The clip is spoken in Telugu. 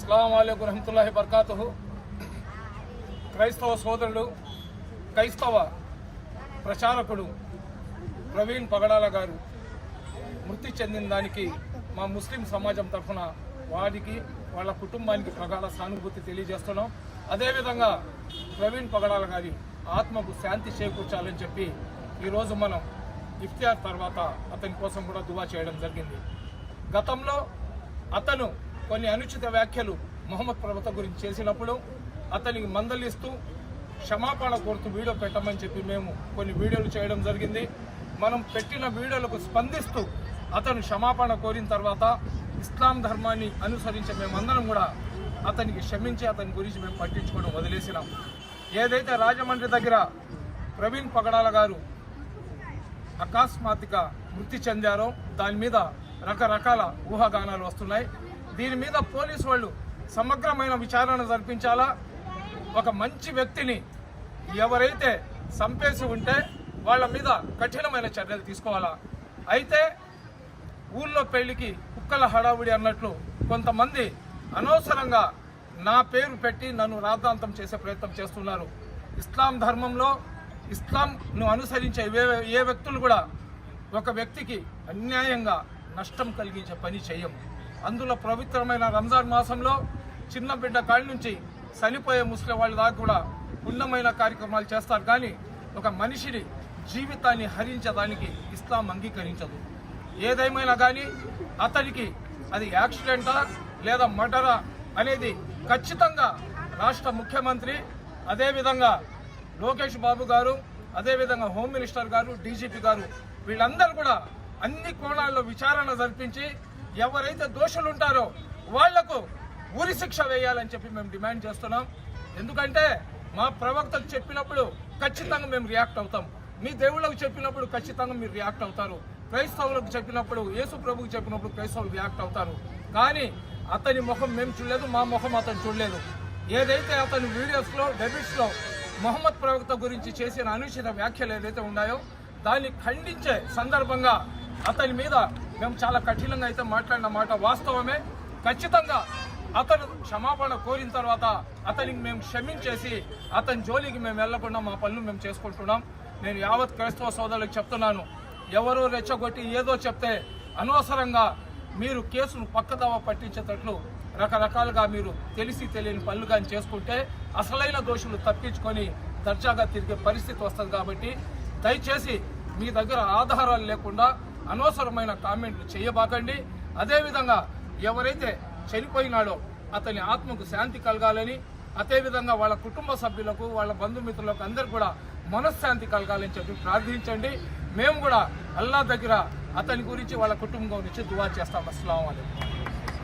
అస్సలాము అలైకుం రహమతుల్లాహి బర్కాతుహు. క్రైస్తవ సోదరుడు, క్రైస్తవ ప్రచారకుడు ప్రవీణ్ పగడాల గారు మృతి చెందిన దానికి మా ముస్లిం సమాజం తరఫున వారికి వాళ్ళ కుటుంబానికి ప్రగాఢ సానుభూతి తెలియజేస్తున్నాం. అదేవిధంగా ప్రవీణ్ పగడాల గారి ఆత్మకు శాంతి చేకూర్చాలని చెప్పి ఈరోజు మనం ఇఫ్తియార్ తర్వాత అతని కోసం కూడా దువా చేయడం జరిగింది. గతంలో అతను కొన్ని అనుచిత వ్యాఖ్యలు మొహమ్మద్ ప్రవక్త గురించి చేసినప్పుడు అతనికి మందలిస్తూ క్షమాపణ కోరుతూ వీడియో పెట్టమని చెప్పి మేము కొన్ని వీడియోలు చేయడం జరిగింది. మనం పెట్టిన వీడియోలకు స్పందిస్తూ అతను క్షమాపణ కోరిన తర్వాత ఇస్లాం ధర్మాన్ని అనుసరించే మేమందరం కూడా అతనికి క్షమించి అతని గురించి మేము పట్టించుకోవడం వదిలేసినాం. ఏదైతే రాజమండ్రి దగ్గర ప్రవీణ్ పగడాల గారు అకస్మాత్తుగా మృతి చెందారో దాని మీద రకరకాల ఊహాగానాలు వస్తున్నాయి. దీని మీద పోలీసు వాళ్ళు సమగ్రమైన విచారణ జరిపించాలా. ఒక మంచి వ్యక్తిని ఎవరైతే చంపేసి ఉంటే వాళ్ళ మీద కఠినమైన చర్యలు తీసుకోవాలా. అయితే ఊళ్ళో పెళ్లికి కుక్కల హడావుడి అన్నట్లు కొంతమంది అనవసరంగా నా పేరు పెట్టి నన్ను రాద్ధాంతం చేసే ప్రయత్నం చేస్తున్నారు. ఇస్లాం ధర్మంలో ఇస్లాంను అనుసరించే ఏ వ్యక్తులు కూడా ఒక వ్యక్తికి అన్యాయంగా నష్టం కలిగించే పని చేయం. అందులో పవిత్రమైన రంజాన్ మాసంలో చిన్న బిడ్డ కాళ్ళ నుంచి చనిపోయే ముస్లిం వాళ్ళ దాకా కూడా పుణ్యమైన కార్యక్రమాలు చేస్తారు. కానీ ఒక మనిషిని జీవితాన్ని హరించడానికి ఇస్లాం అంగీకరించదు. ఏదేమైనా కానీ అతనికి అది యాక్సిడెంటా లేదా మర్డరా అనేది ఖచ్చితంగా రాష్ట్ర ముఖ్యమంత్రి, అదేవిధంగా లోకేష్ బాబు గారు, అదేవిధంగా హోమ్ మినిస్టర్ గారు, డీజీపీ గారు వీళ్ళందరూ కూడా అన్ని కోణాల్లో విచారణ జరిపించి ఎవరైతే దోషులు ఉంటారో వాళ్లకు ఉరి శిక్ష వేయాలని చెప్పి మేము డిమాండ్ చేస్తున్నాం. ఎందుకంటే మా ప్రవక్తకు చెప్పినప్పుడు ఖచ్చితంగా మేము రియాక్ట్ అవుతాం. మీ దేవుళ్ళకు చెప్పినప్పుడు ఖచ్చితంగా మీరు రియాక్ట్ అవుతారు. క్రైస్తవులకు చెప్పినప్పుడు, యేసు ప్రభుకు చెప్పినప్పుడు క్రైస్తవులు రియాక్ట్ అవుతారు. కానీ అతని ముఖం మేము చూడలేదు, మా ముఖం అతను చూడలేదు. ఏదైతే అతని వీడియోస్లో డెబిట్స్లో మొహమ్మద్ ప్రవక్త గురించి చేసిన అనుచిత వ్యాఖ్యలు ఏదైతే ఉన్నాయో దాన్ని ఖండించే సందర్భంగా అతని మీద మేము చాలా కఠినంగా అయితే మాట్లాడిన మాట వాస్తవమే. ఖచ్చితంగా అతను క్షమాపణ కోరిన తర్వాత అతనికి మేము క్షమించేసి అతని జోలికి మేము వెళ్లకుండా మా పనులు మేము చేసుకుంటున్నాం. నేను యావత్ క్రైస్తవ సోదరులకు చెప్తున్నాను, ఎవరో రెచ్చగొట్టి ఏదో చెప్తే అనవసరంగా మీరు కేసును పక్కదావ పట్టించేటట్లు రకరకాలుగా మీరు తెలిసి తెలియని పనులు కానీ చేసుకుంటే అసలైన దోషులు తప్పించుకొని దర్జాగా తిరిగే పరిస్థితి వస్తుంది. కాబట్టి దయచేసి మీ దగ్గర ఆధారాలు లేకుండా అనవసరమైన కామెంట్లు చేయబాకండి. అదేవిధంగా ఎవరైతే చనిపోయినాడో అతని ఆత్మకు శాంతి కలగాలని, అదేవిధంగా వాళ్ళ కుటుంబ సభ్యులకు, వాళ్ళ బంధుమిత్రులకు అందరూ కూడా మనశ్శాంతి కలగాలని చెప్పి ప్రార్థించండి. మేము కూడా అల్లా దగ్గర అతని గురించి వాళ్ళ కుటుంబం గురించి దువా చేస్తాం. అస్సలాము అలైకుం.